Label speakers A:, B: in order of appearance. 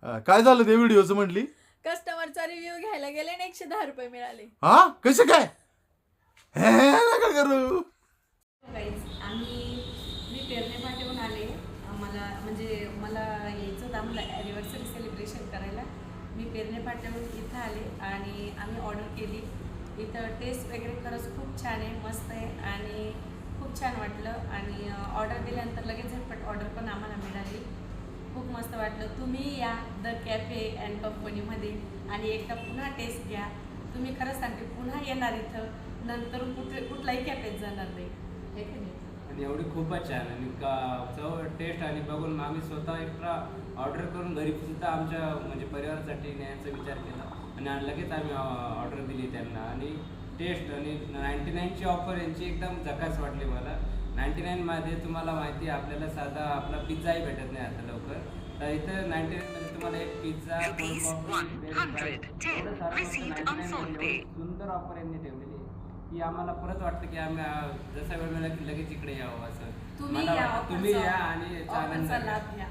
A: काय झालं ते व्हिडिओचं म्हटली?
B: कस्टमरचा रिव्ह्यू घ्यायला गेले आणि 110 रुपये मिळाले.
A: हा कसं काय? हे नका करू.
C: मी पेरणे पाठवून आले. मला यायचं होतं आम्हाला ॲनिव्हर्सरी सेलिब्रेशन करायला. मी पेरणे पाठवून इथं आले आणि आम्ही ऑर्डर केली. इथं टेस्ट वगैरे खरंच खूप छान आहे, मस्त आहे आणि खूप छान वाटलं. आणि ऑर्डर दिल्यानंतर लगेच झटपट ऑर्डर पण आम्हाला मिळाली. खूप मस्त वाटलं. तुम्ही या द कॅफे अँड कंपनीमध्ये आणि एकदा पुन्हा टेस्ट घ्या. तुम्ही खरंच सांगते पुन्हा येणार इथं, नंतर कुठलाही कॅफेत जाणार नाही. हे की नाही?
D: आणि एवढी खूपच छान आणि चव टेस्ट आणि बघून आम्ही स्वतः एक्स्ट्रा ऑर्डर करून घरी सुद्धा आमच्या म्हणजे परिवारासाठी न्यायचा विचार केला आणि लगेच आम्ही ऑर्डर दिली त्यांना. आणि टेस्ट आणि 99ची ऑफर यांची एकदम झकास वाटली मला. 99मध्ये तुम्हाला माहिती आहे आपल्याला साधा आपला पिझ्झाही भेटत नाही आता लवकर, तर इथं 99मध्ये तुम्हाला एक पिझ्झा सुंदर ऑफर यांनी ठेवलेली आहे की आम्हाला परत वाटतं की आम्ही जसा वेळ मिळाला की लगेच इकडे यावं असं.
C: तुम्ही
D: मला
C: या
D: वाटतं. तुम्ही या आणि याचा आनंद
C: ऑफरचा
D: घ्या.
C: लाभ घ्या.